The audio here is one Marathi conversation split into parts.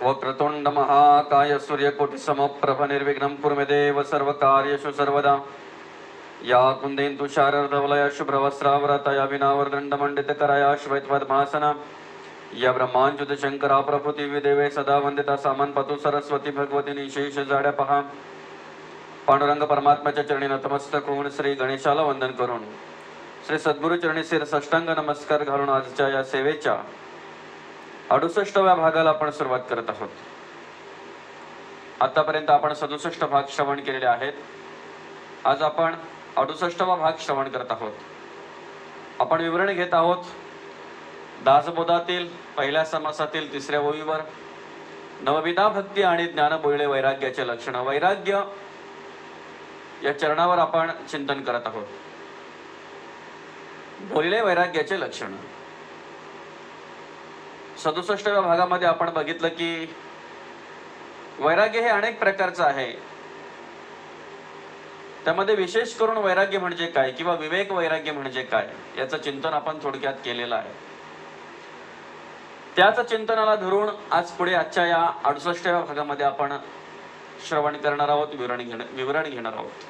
वक्रतुंड महाकाय सूर्यकोटि समप्रभ निर्विघ्नं कुरु मे देव सर्वकार्येषु सर्वदा। या कुन्देन्दु शारदवलय शुभ्रवस्त्रावृतया विनावर्दण्डमण्डितकरया श्वेतपद्मासना या ब्रह्माच्युत शंकरा प्रभृति विदेवे सदा वंदिता सामनपतु सरस्वती भगवती निशेष जाड्या पहा। पांडुरंग परमात्म्याच्या चरणी नतमस्तक होऊन श्री गणेशाला वंदन करून श्री सद्गुरु चरणी शिर साष्टांग नमस्कार घालून आजच्या या सेवेच्या 68व्या भागाला आपण सुरुवात करत आहोत। आतापर्यंत आपण 67 भाग श्रवण केलेले आहेत। आज आपण 68वा भाग श्रवण करत आहोत। आपण विवरण घेत आहोत दासबोधातील पहिल्या समासातील तिसऱ्या ओळीवर नवविधा भक्ती आणि ज्ञान बोळले वैराग्याचे लक्षण। वैराग्य या चरणावर आपण चिंतन करत आहोत। बोळले वैराग्याचे लक्षण 67व्या भागामध्ये आपण बघितलं की वैराग्य हे अनेक प्रकारचं आहे। त्यामध्ये विशेष करून वैराग्य म्हणजे काय किंवा विवेक वैराग्य म्हणजे काय याचं चिंतन आपण थोडक्यात केलेलं आहे। त्याच चिंतनाला धरून आज पुढे आजच्या या 68व्या भागामध्ये आपण श्रवण करणार आहोत, विवरण घेणार आहोत।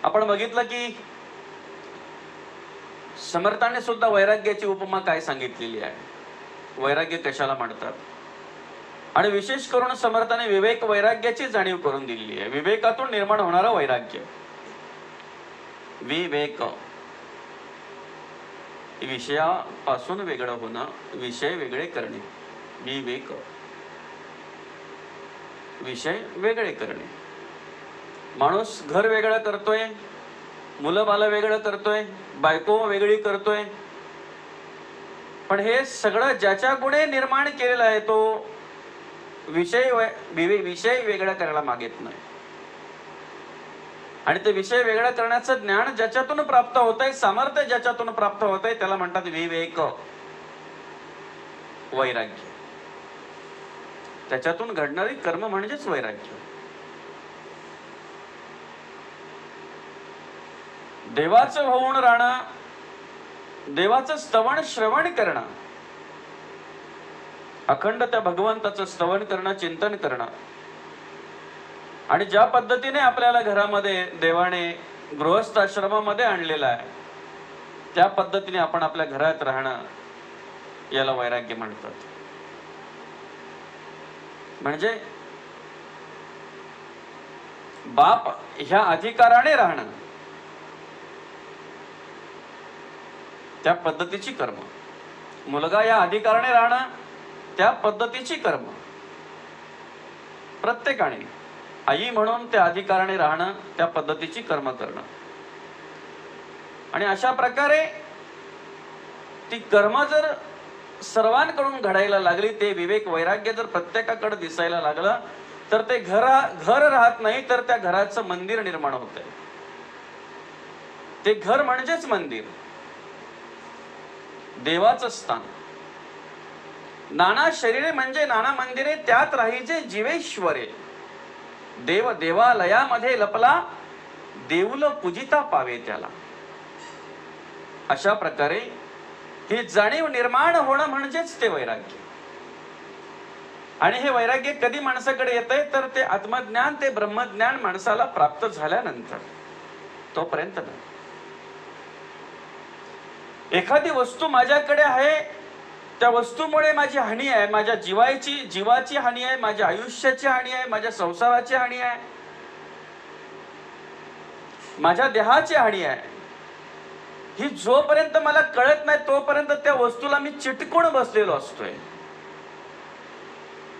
आपण बघितलं की समर्थाने सुद्धा वैराग्याची उपमा काय सांगितलेली आहे, वैराग्य कशाला म्हणतात, आणि विशेष करून समर्थाने विवेक वैराग्याची जाणीव करून दिलेली आहे। विवेकातून निर्माण होणारा वैराग्य, विवेक विषयापासून वेगळं होणं, विषय वेगळे करणे। विवेक विषय वेगळे करणे। माणूस घर वेगळं करतोय, मुलं बाळ वेगळं करतोय, बायको वेगळी करतोय, पण हे सगळं ज्याच्या गुणे निर्माण केलेलं आहे तो विषय वेगळा करायला मागत नाही। आणि ते विषय वेगळा करण्याचं ज्ञान ज्याच्यातून प्राप्त होतंय, सामर्थ्य ज्याच्यातून प्राप्त होतंय त्याला म्हणतात विवेक वैराग्य। त्याच्यातून घडणारी कर्म म्हणजेच वैराग्य। देवाचं होऊन राहणं, देवाचं स्तवन श्रवण करणं, अखंड त्या भगवंताचं स्तवन करणं, चिंतन करणं, आणि ज्या पद्धतीने आपल्याला घरामध्ये देवाने गृहस्थ आश्रमामध्ये आणलेला आहे त्या पद्धतीने आपण आपल्या घरात राहणं याला वैराग्य म्हणतात। म्हणजे बाप ह्या अधिकाराने राहणं, त्या पद्धतीची कर्म, मुलगा या अधिकाराने राहणं, त्या पद्धतीची कर्म, प्रत्येकाने आई म्हणून त्या अधिकाराने राहणं, त्या पद्धतीची कर्म करणं। आणि अशा प्रकारे ती कर्म जर सर्वांकडून घडायला लागली, ते विवेक वैराग्य जर प्रत्येकाकडे दिसायला लागलं तर ते घर राहत नाही, तर त्या घराचं मंदिर निर्माण होतंय। ते घर म्हणजेच मंदिर, देवाचं स्थान। नाना शरीरे म्हणजे नाना मंदिरे, त्यात राहीचे जीवेश्वरे। देव देवालयामध्ये लपला, देऊल पूजिता पावे त्याला। अशा प्रकारे ही जाणीव निर्माण होणं म्हणजेच ते वैराग्य। आणि हे वैराग्य कधी माणसाकडे येतंय तर ते आत्मज्ञान, ते ब्रह्मज्ञान माणसाला प्राप्त झाल्यानंतर, तोपर्यंत नाही। एखादी वस्तू माझ्याकडे आहे, त्या वस्तूमुळे माझी हानी आहे, माझ्या जीवाची हानी आहे, माझ्या आयुष्याची हानी आहे, माझ्या संसाराची हानी आहे, माझ्या देहाची हानी आहे। ही जोपर्यंत मला कळत नाही तोपर्यंत त्या वस्तूला मी चिटकून बसलेलो असतोय,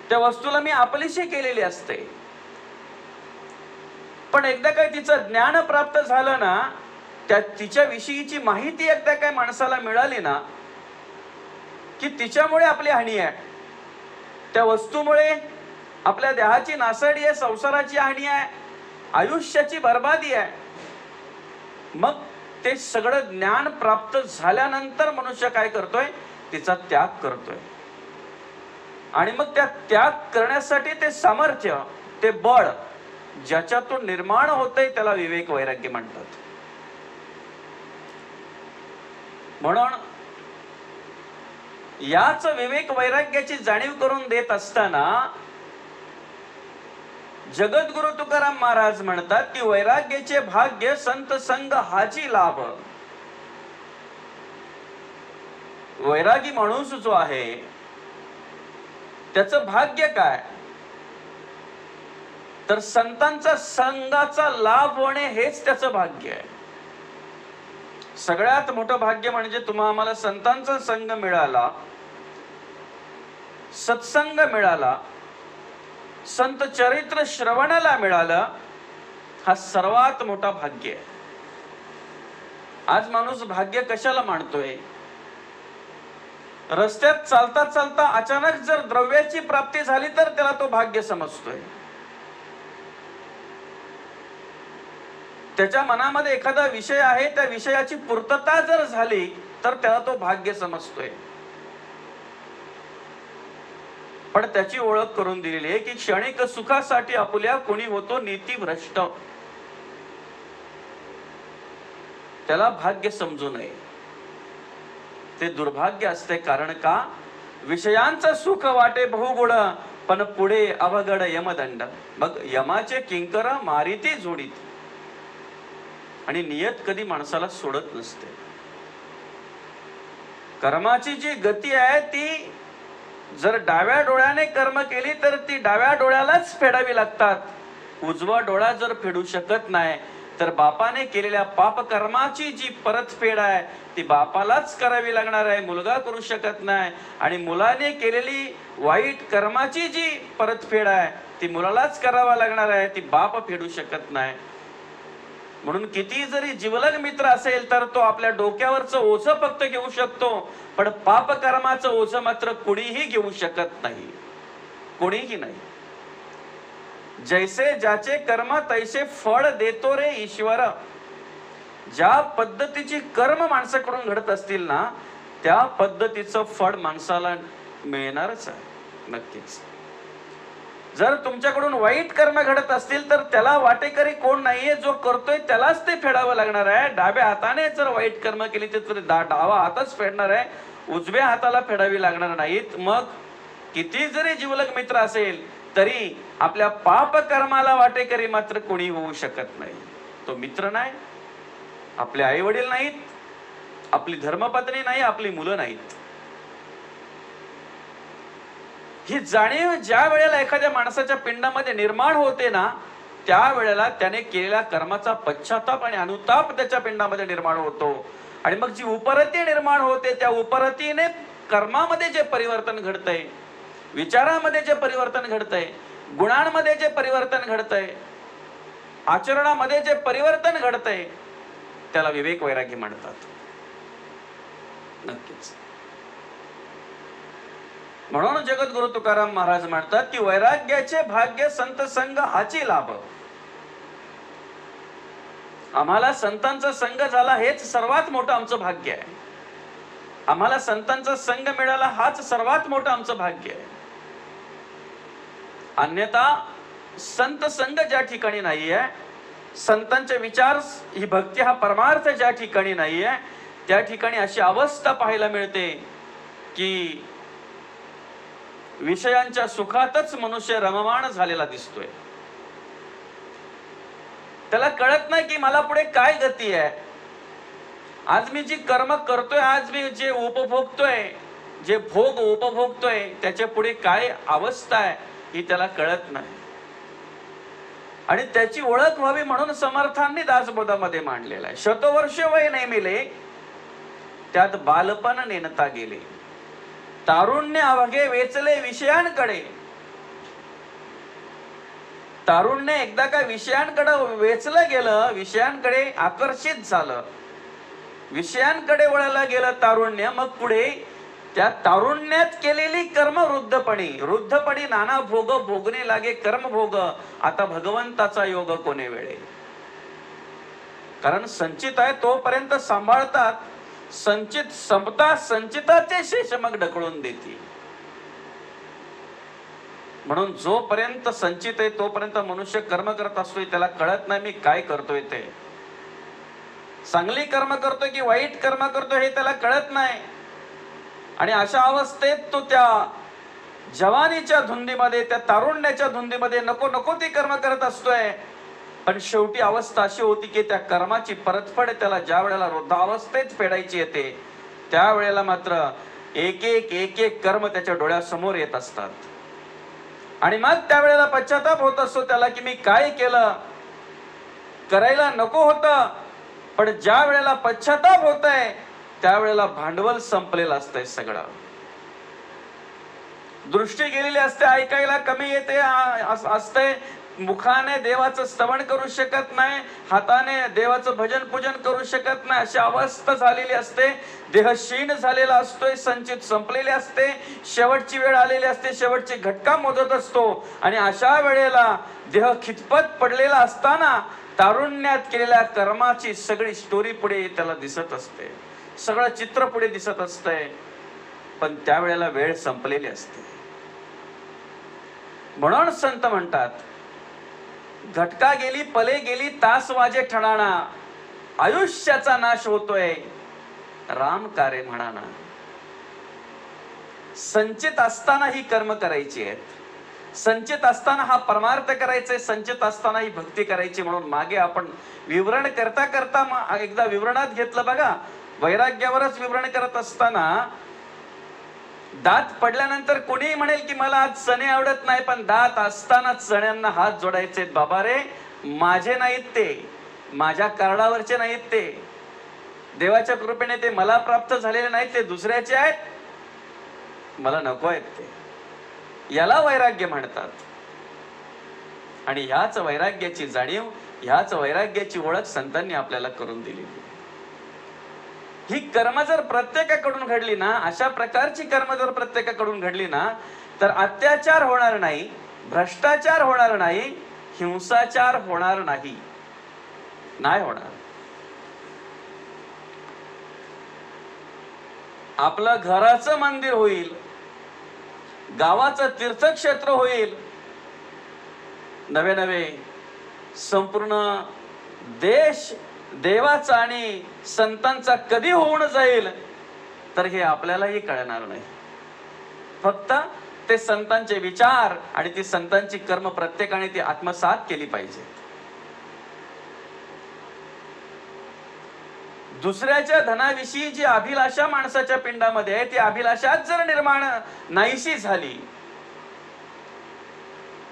त्या वस्तूला मी आपलीशी केलेली असते। पण एकदा काय तिचं ज्ञान प्राप्त झालं ना, त्या तिच्याविषयीची माहिती एकदा काय माणसाला मिळाली ना, की तिच्यामुळे आपली हानी आहे, त्या वस्तूमुळे आपल्या देहाची नासाडी आहे, संसाराची हानी आहे, आयुष्याची बर्बादी आहे। मग ते सगळं ज्ञान प्राप्त झाल्यानंतर मनुष्य काय करतोय, तिचा त्याग करतोय। आणि मग त्या त्याग करण्यासाठी ते सामर्थ्य, ते बळ ज्याच्यातून निर्माण होतंय त्याला विवेक वैराग्य म्हणतात। म्हणून याच विवेक वैराग्याची जाणीव करून देत असताना जगद्गुरु तुकाराम महाराज म्हणतात की वैराग्याचे भाग्य संत संग हाची लाभ. वैरागी माणूस जो आहे त्याचं भाग्य काय, तर संतांचा संघाचा लाभ होणे हेच त्याचं भाग्य आहे. सगळ्यात मोठं भाग्य म्हणजे आम्हाला संतांचा संघ मिळाला, सत्संग मिळाला, संत चरित्र श्रवणाला मिळालं, हा सर्वात मोठा भाग्य आहे. आज माणूस भाग्य कशाला मानतोय? रस्त्यात चालता चालता अचानक जर द्रव्याची प्राप्ती झाली तर त्याला तो भाग्य समजतोय. त्याच्या मनामध्ये एखादा विषय आहे, त्या विषयाची पूर्तता जर झाली तर त्याला तो भाग्य समजतोय. पण त्याची ओळख करून दिलेली आहे की क्षणिक सुखासाठी आपुल्या कोणी होतो नीती भ्रष्ट, त्याला भाग्य समजू नये. ते दुर्भाग्य असते. कारण का? विषयांचं सुख वाटे बहुगुण, पण पुढे अवघड यमदंड. मग यमाचे किंकर मारिती जोडीत, आणि नियत कधी माणसाला सोडत नसते. कर्माची जी गती आहे ती जर डाव्या डोळ्याने कर्म केली तर ती डाव्या डोळ्यालाच फेडावी लागतात. उजवा डोळा जर फेडू शकत नाही तर बापाने केलेल्या पाप कर्माची जी परतफेड आहे ती बापालाच करावी लागणार आहे, मुलगा करू शकत नाही. आणि मुलाने केलेली वाईट कर्माची जी परतफेड आहे ती मुलालाच करावा लागणार आहे, ती बाप फेडू शकत नाही. म्हणून किती जरी जिवलग मित्र असेल तर तो आपल्या डोक्यावरचं ओझं फक्त घेऊ शकतो, पण पाप कर्माचं ओझं मात्र कोणीही घेऊ शकत नाही, कोणीही नाही. जैसे ज्याचे कर्म तैसे फळ देतो रे ईश्वर. ज्या पद्धतीची कर्म माणसाकडून घडत असतील ना त्या पद्धतीचं फळ माणसाला मिळणारच आहे नक्कीच. जर तुमच्याकडून वाईट कर्म घडत असतील तर त्याला वाटेकरी कोण नाहीये, जो करतोय त्यालाच ते फेडावं लागणार आहे. डाव्या हाताने जर वाईट कर्म केली तर डावा हातच फेडणार आहे, उजव्या हाताला फेडावी लागणार नाहीत. मग किती जरी जिवलग मित्र असेल तरी आपल्या पाप कर्माला वाटेकरी मात्र कोणी होऊ शकत नाही. तो मित्र नाही, आपले आई वडील नाहीत, आपली धर्मपत्नी नाही, आपली मुलं नाहीत. ही जाणीव ज्या वेळेला एखाद्या माणसाच्या पिंडामध्ये निर्माण होते ना त्यावेळेला त्याने केलेल्या कर्माचा पश्चाताप आणि अनुताप त्याच्या पिंडामध्ये निर्माण होतो. आणि मग जी उपरती निर्माण होते त्या उपरतीने कर्मामध्ये जे परिवर्तन घडतंय, विचारामध्ये जे परिवर्तन घडतंय, गुणांमध्ये जे परिवर्तन घडतंय, आचरणामध्ये जे परिवर्तन घडतंय त्याला विवेक वैराग्य म्हणतात. नक्कीच. म्हणून जगद्गुरु तुकाराम महाराज म्हणतात की वैराग्याचे भाग्य संत संग हाची लाभ. आम्हाला संतांचा संघ झाला हेच सर्वात मोठं आमचं भाग्य आहे. आम्हाला संतांचा संघ मिळाला हाच सर्वात मोठं आमचं भाग्य आहे. अन्यथा संत संघ ज्या ठिकाणी नाहीये, संतांचे विचार ही भक्ती हा परमार्थ ज्या ठिकाणी नाहीये त्या ठिकाणी अशी अवस्था पाहायला मिळते की विषयांच्या सुखातच मनुष्य रममाण झालेला दिसतोय. त्याला कळत नाही की मला पुढे काय गती आहे. आज मी जी कर्म करतोय, आज मी जे उपभोगतोय, जे भोग उपभोगतोय त्याच्या पुढे काय अवस्था आहे ही त्याला कळत नाही. आणि त्याची ओळख व्हावी म्हणून समर्थांनी दासबोधामध्ये मांडलेला आहे. शतवर्ष वय नेमिले त्यात बालपण नेणता गेले, तारुण्य अवघे वेचले विषयांकडे. तारुण्य एकदा का विषयांकडे वेचलं गेलं, विषयांकडे आकर्षित झालं, विषयांकडे वळलं गेलं तारुण्य, मग पुढे त्या तारुण्यात केलेली कर्म वृद्धपणी नाना भोग भोगणे लागे कर्म भोग. आता भगवंताचा योग कोणे वेळे. कारण संचित आहे तोपर्यंत सांभाळतात, संचित संपता संचिताचे शेष मग ढकलून देते. म्हणून जोपर्यंत संचित आहे तोपर्यंत मनुष्य कर्म करत असतोय, त्याला कळत नाही मी काय करतोय ते. चांगली कर्म करतोय की वाईट कर्म करतोय हे त्याला कळत नाही. आणि अशा अवस्थेत तो त्या जवानीच्या धुंदीमध्ये, त्या तारुण्याच्या धुंदीमध्ये नको नको ती कर्म करत असतोय. पण शेवटी अवस्था अशी होती की त्या कर्माची परतफेड त्याला ज्या वेळेला वृद्धावस्थेत फेडायची येते, त्यावेळेला मात्र एक एक एक एक कर्म त्याच्या डोळ्यासमोर येत असतात. आणि मग त्यावेळेला पश्चाताप होत असतो त्याला की मी काय केलं, करायला नको होतं. पण ज्या वेळेला पश्चाताप होत आहे त्यावेळेला भांडवल संपलेलं असतंय सगळं. दृष्टी गेलेली असते, ऐकायला कमी येते असते, मुखाने देवाचं स्तवन करू शकत नाही, हाताने देवाचं भजन पूजन करू शकत नाही, अशी अवस्था झालेली असते. देह क्षीण झालेला असतोय, संचित संपलेले असते, शेवटची वेळ आलेली असते, शेवटची घटका मोजत असतो. आणि अशा वेळेला देह खितपत पडलेला असताना तारुण्यात केलेल्या कर्माची सगळी स्टोरी पुढे त्याला दिसत असते, सगळं चित्र पुढे दिसत असतंय. पण त्यावेळेला वेळ संपलेली असते. म्हणून संत म्हणतात, घटका गेली पले गेली तास वाजे ठणाणा, आयुष्याचा नाश होतोय राम कार्य म्हणाना. संचित असताना ही कर्म करायची आहेत, संचित असताना हा परमार्थ करायचा, संचित असताना ही भक्ती करायची. म्हणून मागे आपण विवरण करता करता एकदा विवरणात घेतलं बघा, वैराग्यावरच विवरण करत असताना दात पडल्यानंतर कोणीही म्हणेल की मला आज चणे आवडत नाही, पण दात असताना चण्यांना हात जोडायचे. बाबा रे, माझे नाहीत ते, माझ्या कार्डावरचे नाहीत ते, देवाच्या कृपेने ते मला प्राप्त झालेले नाहीत, ते दुसऱ्याचे आहेत, मला नको आहेत ते. याला वैराग्य म्हणतात. आणि ह्याच वैराग्याची जाणीव, ह्याच वैराग्याची ओळख संतांनी आपल्याला करून दिली. ही कर्म जर प्रत्येकाकडून घडली ना, अशा प्रकारची कर्म जर प्रत्येकाकडून घडली ना, तर अत्याचार होणार नाही, भ्रष्टाचार होणार नाही, हिंसाचार होणार नाही, नाही होणार. आपलं घराचं मंदिर होईल, गावाचं तीर्थक्षेत्र होईल, नवे नवे संपूर्ण देश देवाचा आणि संतांचा कधी होऊन जाईल तर हे आपल्यालाही कळणार नाही. फक्त ते संतांचे विचार आणि ती संतांची कर्म प्रत्येकाने ती आत्मसात केली पाहिजे. दुसऱ्याच्या धनाविषयी जी अभिलाषा माणसाच्या पिंडामध्ये आहे, ती अभिलाषाच जर निर्माण नाहीशी झाली,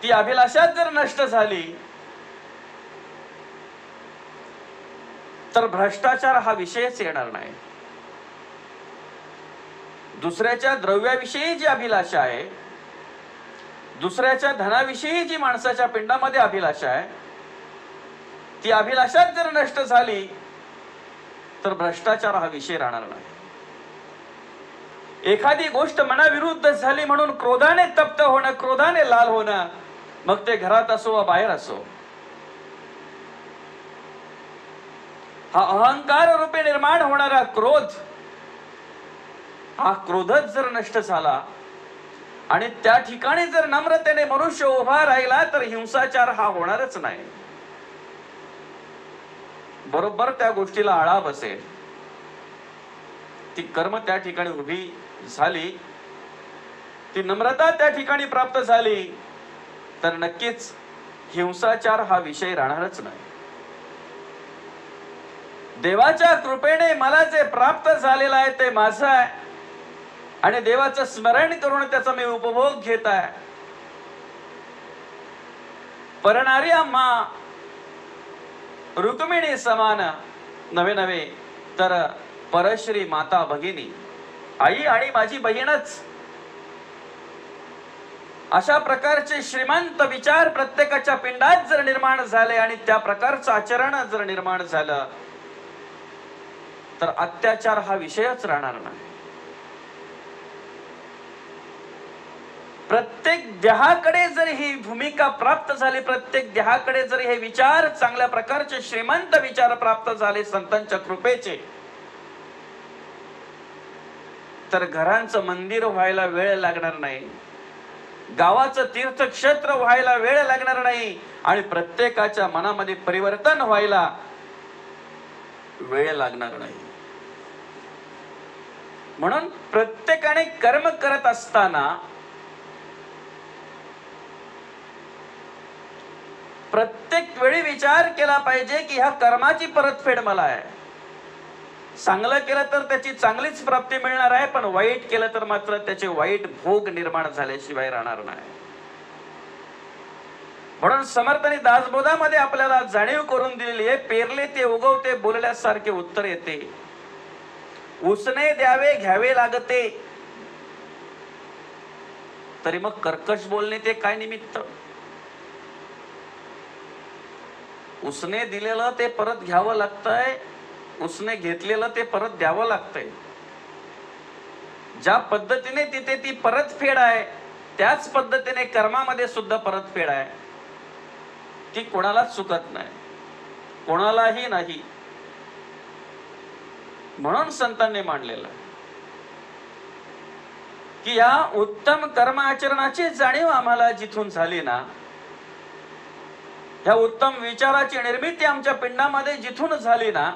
ती अभिलाषाच जर नष्ट झाली, तर भ्रष्टाचार हा विषयच येणार नाही. दुसऱ्याच्या द्रव्याविषयी जी अभिलाषा आहे, दुसऱ्याच्या धनाविषयी जी माणसाच्या पिंडामध्ये अभिलाषा आहे, ती अभिलाषाच जर नष्ट झाली तर भ्रष्टाचार हा विषय राहणार नाही. एखादी गोष्ट मनाविरुद्ध झाली म्हणून क्रोधाने तप्त होणं, क्रोधाने लाल होणं, मग ते घरात असो वा बाहेर असो, हा अहंकार रूपे निर्माण होणारा क्रोध, हा क्रोधच जर नष्ट झाला आणि त्या ठिकाणी जर नम्रतेने मनुष्य उभा राहिला तर हिंसाचार हा होणारच नाही. बरोबर त्या गोष्टीला आळा बसेल. ती कर्म त्या ठिकाणी उभी झाली, ती नम्रता त्या ठिकाणी प्राप्त झाली, तर नक्कीच हिंसाचार हा विषय राहणारच नाही. देवाच्या कृपेने मला जे प्राप्त झालेलं आहे ते माझं आहे आणि देवाचं स्मरण करून त्याचा मी उपभोग घेत आहे. परणारी अम्मा रुक्मिणी समान नवे नवे तर परश्री माता भगिनी, आई आणि माझी बहीणच. अशा प्रकारचे श्रीमंत विचार प्रत्येकाच्या पिंडात जर निर्माण झाले आणि त्या प्रकारचं आचरण जर निर्माण झालं तर अत्याचार हा विषयच राहणार नाही. प्रत्येक देहाकडे जर ही भूमिका प्राप्त झाली, प्रत्येक देहाकडे जर हे विचार चांगल्या प्रकारचे श्रीमंत विचार प्राप्त झाले संतांच्या कृपेचे, तर घरांचं मंदिर व्हायला वेळ लागणार नाही, गावाचं तीर्थक्षेत्र व्हायला वेळ लागणार नाही आणि प्रत्येकाच्या मनामध्ये परिवर्तन व्हायला वेळ लागणार नाही. म्हणून प्रत्येकाने कर्म करत असताना प्रत्येक वेळी विचार केला पाहिजे की ह्या कर्माची परतफेड मला आहे. चांगलं केलं तर त्याची चांगलीच प्राप्ती मिळणार आहे, पण वाईट केलं तर मात्र त्याचे वाईट भोग निर्माण झाल्याशिवाय राहणार नाही. म्हणून समर्थांनी दासबोधामध्ये आपल्याला जाणीव करून दिलेली आहे, पेरले ते उगवते बोलल्यासारखे उत्तर येते. उसने द्यावे घ्यावे लागते, तरी मग कर्कश बोलणे ते काय निमित्त? उसने दिलेलं ते परत घ्यावं लागतंय, उसने घेतलेलं ते परत द्यावं लागतंय. ज्या पद्धतीने तिथे ती परतफेड आहे, त्याच पद्धतीने कर्मामध्ये सुद्धा परतफेड आहे. ती कोणालाच चुकत नाही, कोणालाही नाही. म्हणून संतांनी मांडलेलं की या उत्तम कर्म आचरणाची जाणीव आम्हाला जिथून झाली ना, ह्या उत्तम विचाराची निर्मिती आमच्या पिंडामध्ये जिथून झाली ना,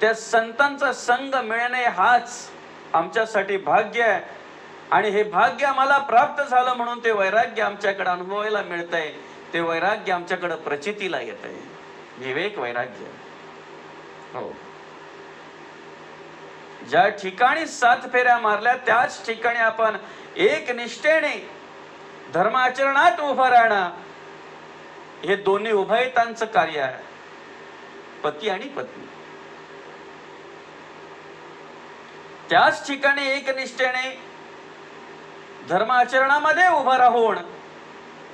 त्या संतांचा संग मिळणे हाच आमच्यासाठी भाग्य आहे. आणि हे भाग्य आम्हाला प्राप्त झालं म्हणून ते वैराग्य आमच्याकडे अनुभवायला मिळतंय. ते वैराग्य आमच्याकडे प्रचितीला येत आहे, विवेक वैराग्य. हो, ज्या ठिकाणी 7 फेऱ्या मारल्या त्याच ठिकाणी आपण एक निष्ठेने धर्माचरणात उभं राहणं, हे दोन्ही उभयतांचं कार्य आहे, पती आणि पत्नी. त्याच ठिकाणी एक निष्ठेने धर्माचरणामध्ये उभं राहून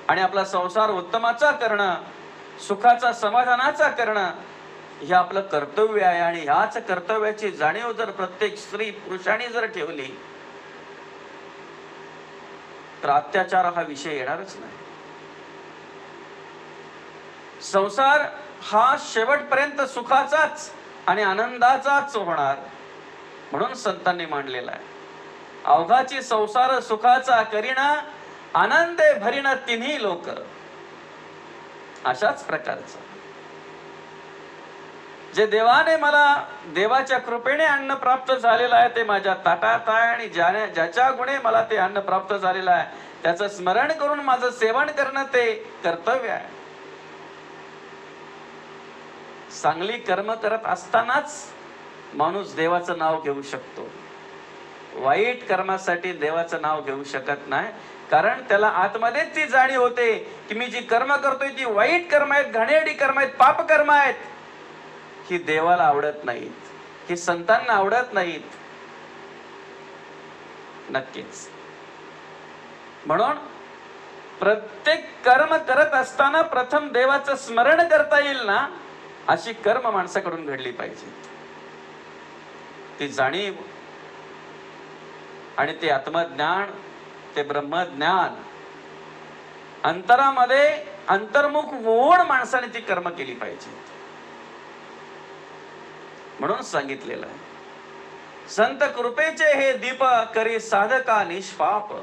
आणि आपला संसार उत्तमाचा करणं, सुखाचा समाधानाचा करणं, हे आपलं कर्तव्य आहे. आणि ह्याच कर्तव्याची जाणीव जर प्रत्येक स्त्री पुरुषाने जर ठेवली तर अत्याचार हा विषय येणारच नाही. संसार हा शेवटपर्यंत सुखाचाच आणि आनंदाचाच होणार. म्हणून संतांनी मांडलेला आहे, अवघाची संसार सुखाचा करीना, आनंदे भरीना तिन्ही लोक. अशाच प्रकारचं जे देवाने मला देवाच्या कृपेने अन्न प्राप्त झालेलं आहे ते माझ्या ताटात आहे. आणि ज्याच्या गुणे मला ते अन्न प्राप्त झालेलं आहे त्याचं स्मरण करून माझं सेवन करणं ते कर्तव्य आहे. चांगली कर्म करत असतानाच माणूस देवाचं नाव घेऊ शकतो. वाईट कर्मासाठी देवाचं नाव घेऊ शकत नाही, कारण त्याला आतमध्ये ती जाणीव होते की मी जी कर्म करतोय ती वाईट कर्म आहेत, घाणेरडी कर्म आहेत, पाप कर्म आहेत. ही देवाला आवडत नाहीत, ही संतांना आवडत नाहीत. नक्कीच. म्हणून प्रत्येक कर्म करत असताना प्रथम देवाचं स्मरण करता येईल ना, अशी कर्म माणसाकडून घडली पाहिजे. ती जाणीव आणि ते आत्मज्ञान, ते ब्रह्मज्ञान अंतरामध्ये अंतर्मुख होऊन माणसाने ती कर्म केली पाहिजे. म्हणून सांगितलेलं आहे, संत कृपेचे हे दीप करी साधका निष्पाप.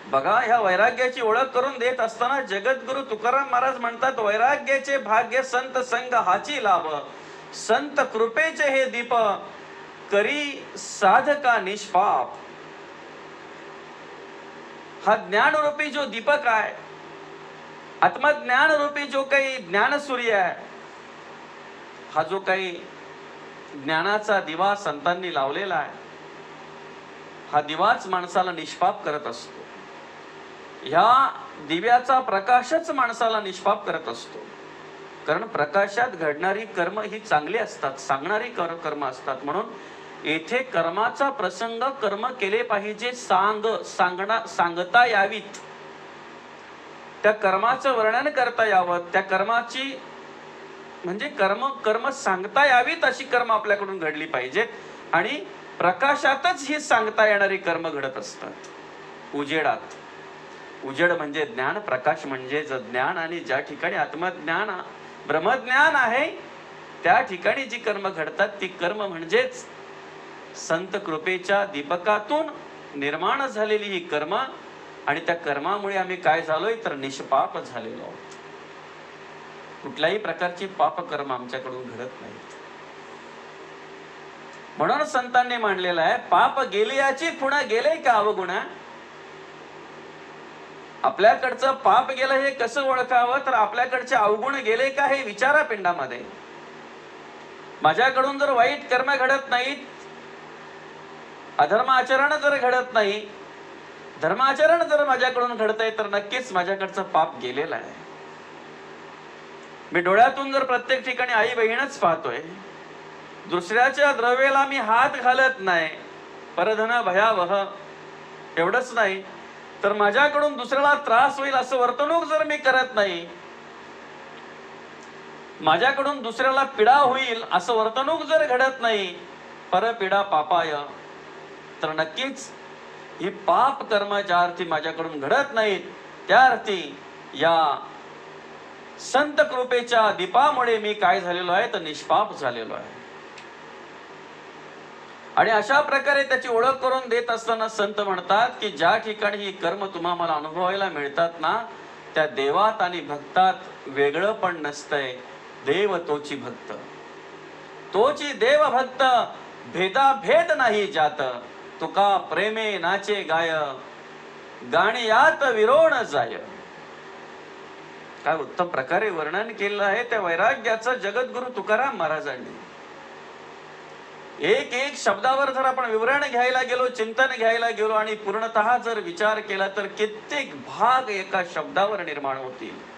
बघा, ह्या वैराग्याची ओळख करून देत असताना जगद्गुरु तुकाराम महाराज म्हणतात, वैराग्याचे भाग्य संत संग हाची लाभ. संत कृपेचे हे दीप करी साधका निष्पाप. हा ज्ञानरूपी जो दीपक आहे, आत्मज्ञान रूपी जो काही ज्ञानसूर्य आहे, हा जो काही ज्ञानाचा दिवा संतांनी लावलेला आहे, हा दिवाच माणसाला निष्पाप करत असतो. ह्या दिव्याचा प्रकाशच माणसाला निष्पाप करत असतो. कारण प्रकाशात घडणारी कर्म ही चांगली असतात, सांगणारी कर्म असतात. म्हणून येथे कर्माचा प्रसंग कर्म केले पाहिजे सांगता यावीत, त्या कर्माचं वर्णन करता यावं, त्या कर्माची म्हणजे कर्म सांगता यावीत अशी कर्म आपल्याकडून घडली पाहिजेत. आणि प्रकाशातच ही सांगता येणारी कर्म घडत असतात, उजेडात. उजेड म्हणजे ज्ञान, प्रकाश म्हणजे ज्ञान. आणि ज्या ठिकाणी आत्मज्ञान ब्रह्मज्ञान आहे त्या ठिकाणी जी कर्म घडतात ती कर्म म्हणजेच संत कृपेच्या दीपकातून निर्माण झालेली ही कर्म. आणि त्या कर्मामुळे आम्ही काय झालोय तर निष्पाप झालेलो आहोत. कुठल्याही प्रकारची पाप कर्म आमच्याकडून घडत नाहीत. म्हणून संतांनी मांडलेलं आहे, पाप गेली याची खुणा गेले का अवगुणा. आपल्याकडचं पाप गेलं हे कसं ओळखावं, तर आपल्याकडचे अवगुण गेले का हे विचारा पिंडामध्ये. माझ्याकडून जर वाईट कर्म घडत नाहीत, अधर्म आचरण जर घडत नाही, धर्माचरण जर माझ्याकडून घडतंय, तर नक्कीच माझ्याकडचं पाप गेलेलं आहे. मी डोळ्यातून जर प्रत्येक ठिकाणी आई बहीणच पाहतोय, दुसऱ्याच्या द्रव्याला मी हात घालत नाही, परधन भयावह, एवढंच नाही तर माझ्याकडून दुसऱ्याला त्रास होईल असं वर्तणूक जर मी करत नाही, माझ्याकडून दुसऱ्याला पीडा होईल असं वर्तणूक जर घडत नाही, परपीडा पापाय, तर नक्कीच ही पाप कर्म ज्या अर्थी माझ्याकडून घडत नाहीत, त्या अर्थी या संत कृपेच्या दीपामुळे मी काय झालेलो आहे, तर निष्पाप झालेलो आहे. आणि अशा प्रकारे त्याची ओळख करून देत असताना संत म्हणतात की ज्या ठिकाणी ही कर्म तुम्हाला अनुभवायला मिळतात ना, त्या देवात आणि भक्तात वेगळं पण नसतंय. देव तोची भक्त, तोची देव भक्त, भेदा भेद नाही जात, तुका प्रेमे नाचे गाय, गाणी यात विरोण जाय. काय उत्तम प्रकारे वर्णन केलं आहे त्या वैराग्याचं जगद्गुरु तुकाराम महाराजांनी. एक एक शब्दावर जर आपण विवरण घ्यायला गेलो, चिंतन घ्यायला गेलो आणि पूर्णतः जर विचार केला, तर कित्येक भाग एका शब्दावर निर्माण होतील.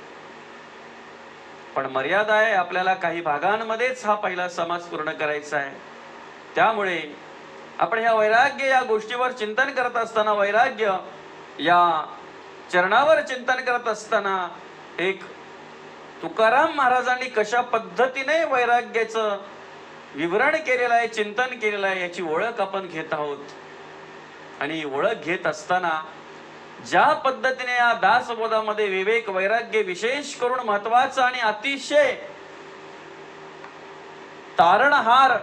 पण मर्यादा आहे, आपल्याला काही भागांमध्येच हा पहिला समास पूर्ण करायचा आहे. त्यामुळे आपण ह्या वैराग्य या गोष्टीवर चिंतन करत असताना, वैराग्य या चरणावर चिंतन करत असताना, एक तुकाराम महाराजांनी कशा पद्धतीने वैराग्याचं विवरण केलेलं आहे, चिंतन केलेलं आहे, याची ओळख आपण घेत आहोत. आणि ओळख घेत असताना ज्या पद्धतीने या दासबोधामध्ये विवेक वैराग्य विशेष करून महत्वाचं आणि अतिशय तारणहार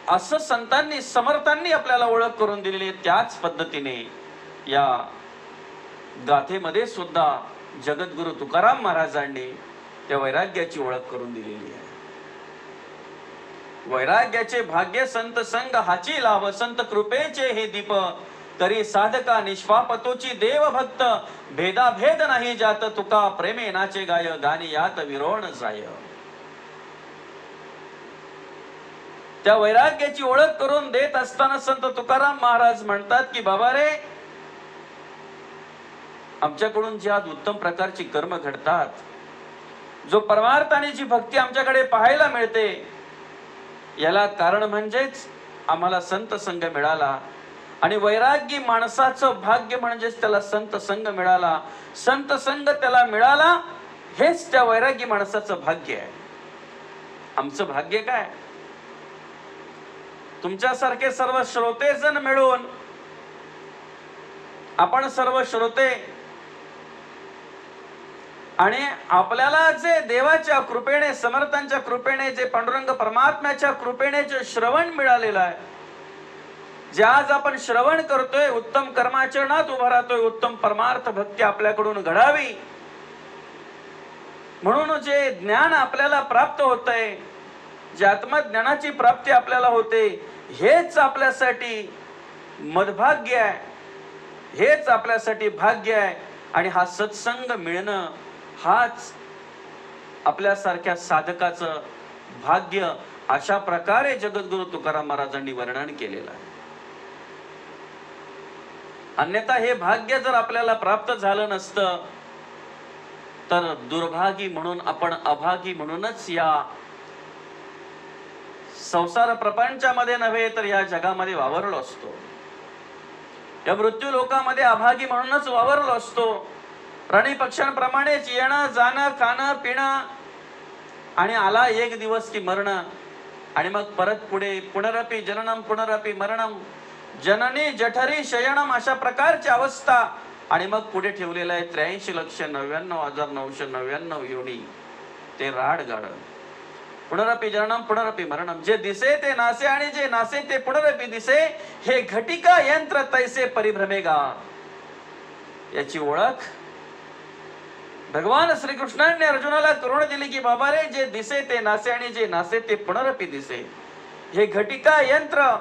असं संतांनी समर्थांनी आपल्याला ओळख करून दिलेली आहे, त्याच पद्धतीने या गाथेमध्ये सुद्धा जगद्गुरु तुकाराम महाराजांनी त्या वैराग्याची ओळख करून दिलेली आहे. वैराग्याचे भाग्य संत संग हाची लाभ, संत कृपेचे हे दीप, तरी साधका निष्पापतोची देव भक्त, भेदा भेद नाही जात, तुका प्रेमे नाचे गाय, गाणी यात विरोण जाय. त्या वैराग्याची ओळख करून देत असताना संत तुकाराम महाराज म्हणतात की बाबा रे, आमच्याकडून जी आज उत्तम प्रकारची कर्म घडतात, जो परमार्थाने जी भक्ती आमच्याकडे पाहायला मिळते, याला कारण म्हणजेच आम्हाला संत संग मिळाला. आणि वैरागी माणसाचं भाग्य म्हणजेच त्याला संत संग मिळाला. संत संग त्याला मिळाला, हेच त्या वैरागी माणसाचं भाग्य आहे. आमचं भाग्य काय? तुमच्यासारखे सर्व श्रोते जण मिळून, आपण सर्व श्रोते, आणि आपल्याला जे देवाच्या कृपेने, समर्थांच्या कृपेने, जे पांडुरंग परमात्म्याच्या कृपेने जे श्रवण मिळालेलं आहे, जे आज आपण श्रवण करतोय, उत्तम कर्माचरणात उभा राहतोय, उत्तम परमार्थ भक्ती आपल्याकडून घडावी म्हणून जे ज्ञान आपल्याला प्राप्त होतंय, जे आत्मज्ञानाची प्राप्ती आपल्याला होते, हेच आपल्यासाठी मदभाग्य आहे, हेच आपल्यासाठी भाग्य आहे. आणि हा सत्संग मिळणं, हाच आपल्यासारख्या साधकाचं भाग्य, अशा प्रकारे जगद्गुरु तुकाराम महाराजांनी वर्णन केलेलं आहे. अन्यथा हे भाग्य जर आपल्याला प्राप्त झालं नसतं, तर दुर्भागी म्हणून आपण अभागी म्हणूनच या संसार प्रपंचामध्ये नव्हे तर या जगामध्ये वावरलो असतो. या मृत्यू लोकामध्ये अभागी म्हणूनच वावरलो असतो. प्राणी पक्ष्यांप्रमाणेच येणं जाणं, खाणं पिणं, आणि आला एक दिवस की मरण, आणि मग परत पुढे पुनरपि जननम पुनरपि मरणम, जननी जठरी शयनम, अशा प्रकारची अवस्था. आणि मग पुढे ठेवलेलं आहे 83,99,999 योनी, ते राड गाड. पुनरपि जननम पुनरपि मरणम, जे दिसे ते नासे आणि जे नासे ते पुनरपि दिसे, हे घटिका यंत्र तैसे परिभ्रमेगा. याची ओळख भगवान श्रीकृष्णाने अर्जुनाला करून दिली की बाबा रे, जे दिसे ते नासे आणि जे नासे ते पुनरपि दिसे, हे घटिका यंत्र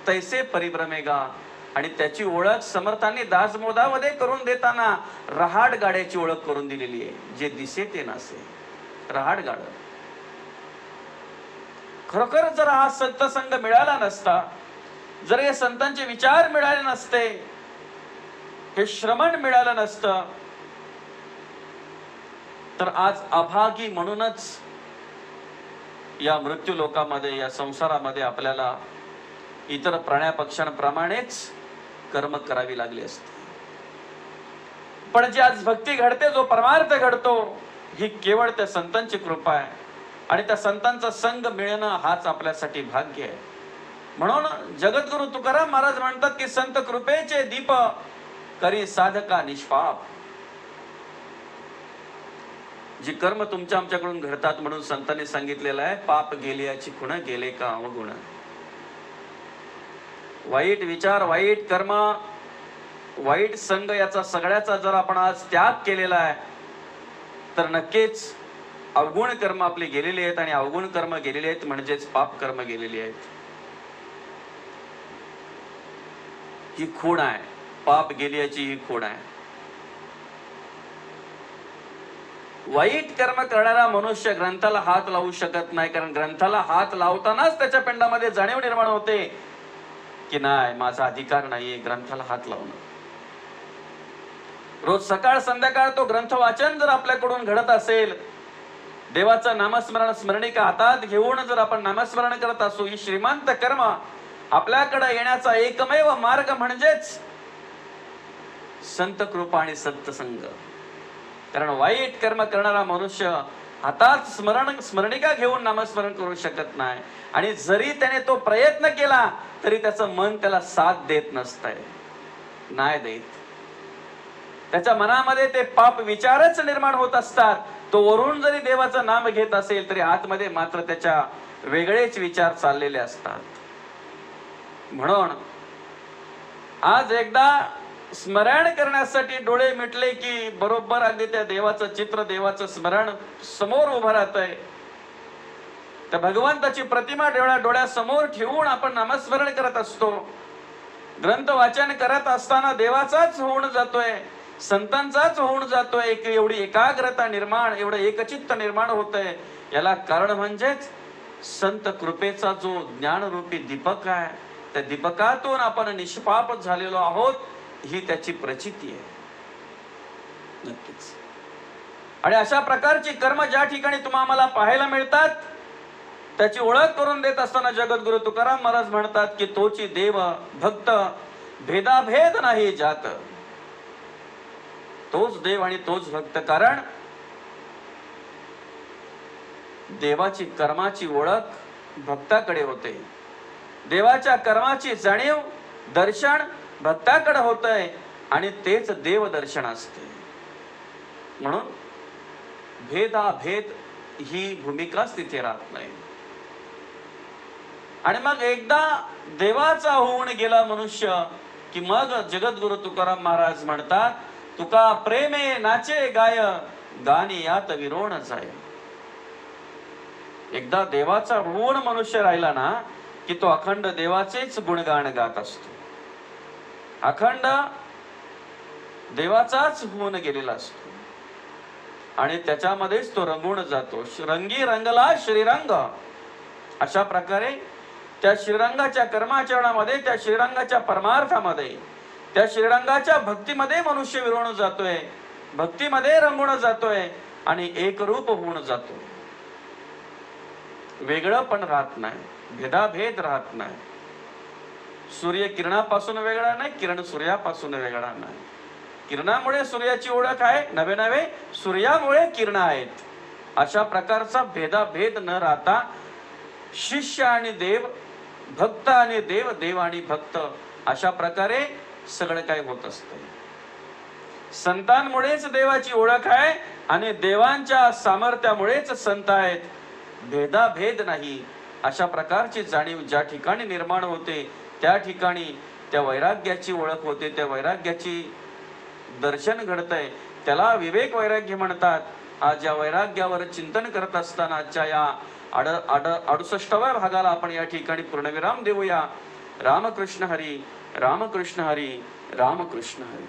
तैसे परिभ्रमेगा. आणि त्याची ओळख समर्थांनी दासबोधामध्ये करून देताना रहाड गाड्याची ओळख करून दिलेली आहे. जे दिसे ते नसे, रहाड गाड. खरोखर जर हा सत्संग मिळाला नसता, जर हे संतांचे विचार मिळाले नसते, हे श्रवण मिळालं नसतं, तर आज अभागी म्हणूनच या मृत्यू लोकामध्ये, या संसारामध्ये आपल्याला इतर प्राण्या पक्ष्यांप्रमाणेच कर्म करावी लागली असते. पण जी आज भक्ती घडते, जो परमार्थ घडतो, ही केवळ त्या संतांची कृपा आहे. आणि त्या संतांचा संग मिळणं हाच आपल्यासाठी भाग्य आहे. म्हणून जगद्गुरु तुकाराम महाराज म्हणतात की संत कृपेचे दीप करी साधका निष्पाप. जी कर्म तुमच्या आमच्याकडून घडतात म्हणून संतांनी सांगितलेलं आहे, पाप गेले याची खुण गेले का अवगुण. वाईट विचार, वाईट कर्म, वाईट संग याचा सगळ्याचा जर आपण आज त्याग केलेला आहे, तर नक्कीच अवगुण कर्म आपली गेलेली आहेत. आणि अवगुण कर्म गेलेली आहेत म्हणजेच पाप कर्म गेलेली आहेत. ही खूण आहे, पाप गेली याची ही खूण आहे. वाईट कर्म करणारा मनुष्य ग्रंथाला हात लावू शकत नाही, कारण ग्रंथाला हात लावतानाच त्याच्या पिंडामध्ये जाणीव निर्माण होते की नाही, माझा अधिकार नाहीये ग्रंथाला हात लावणं. रोज सकाळ संध्याकाळ तो ग्रंथ वाचन जर आपल्याकडून घडत असेल, देवाचं नामस्मरण स्मरणिका हातात घेऊन जर आपण नामस्मरण करत असू, ही श्रीमंत कर्म आपल्याकडे येण्याचा एकमेव मार्ग म्हणजेच संत कृपा आणि सत्संग. कारण वाईट कर्म करणारा मनुष्य हातात स्मरणिका घेऊन नामस्मरण करू शकत नाही. आणि जरी त्याने तो प्रयत्न केला तरी त्याचं मन त्याला साथ देत नसतंय, नाही देत. त्याच्या मनामध्ये ते पाप विचारच निर्माण होत असतात. तो वरून जरी देवाचं नाम घेत असेल तरी आतमध्ये मात्र त्याच्या वेगळेच विचार चाललेले असतात. म्हणून आज एकदा स्मरण करण्यासाठी डोळे मिटले की बरोबर अगदी त्या देवाचं चित्र, देवाचं स्मरण समोर उभं राहतंय. त्या भगवंताची प्रतिमा डोळ्यासमोर ठेवून आपण नामस्मरण करत असतो. ग्रंथ वाचन करत असताना देवाचाच होऊन जातोय, संतांचाच होऊन जातोय. एवढी एकाग्रता निर्माण, एवढं एकचित्त निर्माण होतंय. याला कारण म्हणजेच संत कृपेचा जो ज्ञानरूपी दीपक आहे, त्या दीपकातून आपण निष्पाप झालेलो आहोत, ही त्याची प्रचिती आहे नक्कीच. आणि अशा प्रकारची कर्म ज्या ठिकाणी तुम्हाला पाहायला मिळतात, त्याची ओळख करून देत असताना जगद्गुरु तुकाराम महाराज म्हणतात की तोची देव भक्त भेदाभेद नाही जात. तोच देव आणि तोच भक्त. कारण देवाची कर्माची ओळख भक्ताकडे होते, देवाच्या कर्माची जाणीव दर्शन भक्ताकडे होतंय आणि तेच देव दर्शन असते. म्हणून भेदाभेद ही भूमिकाच तिथे राहत नाही. आणि मग एकदा देवाचा होऊन गेला मनुष्य की मग जगद्गुरु तुकाराम महाराज म्हणतात, तुका प्रेमे नाचे गाय गाणी यात विरोण जाय. एकदा देवाचा होऊन मनुष्य राहिला ना की तो अखंड देवाचेच गुणगान गात असतो. अखंड देवाचाच होऊन गेलेला असतो आणि त्याच्यामध्येच तो रंगून जातो. रंगी रंगला श्रीरंग. अशा प्रकारे त्या श्रीरंगाच्या कर्माचरणामध्ये, त्या श्रीरंगाच्या परमार्थामध्ये, त्या श्रीरंगाच्या भक्तीमध्ये मनुष्य विरवून जातोय, भक्तीमध्ये रंगून जातोय आणि एकरूप होऊन जातो. वेगळं पण राहत नाही, भेदाभेद राहत नाही. सूर्य किरणापासून वेगळा नाही, किरण सूर्यापासून वेगळा नाही. किरणामुळे सूर्याची ओळख आहे, नवे नवे सूर्यामुळे किरण आहेत. अशा प्रकारचा भेदाभेद न राहता शिष्य आणि देव, भक्त आणि देव, देव आणि भक्त, अशा प्रकारे सगळं काही होत असतं. संतांमुळेच देवाची ओळख आहे आणि देवांच्या सामर्थ्यामुळेच संत आहेत. भेदाभेद नाही. अशा प्रकारची जाणीव ज्या ठिकाणी निर्माण होते त्या ठिकाणी त्या वैराग्याची ओळख होते, त्या वैराग्याची दर्शन घडतंय. त्याला विवेक वैराग्य म्हणतात. आज या वैराग्यावर चिंतन करत असताना आजच्या या 68व्या भागाला आपण या ठिकाणी पूर्णविराम देऊया. रामकृष्ण हरी, रामकृष्ण हरी, रामकृष्ण हरी.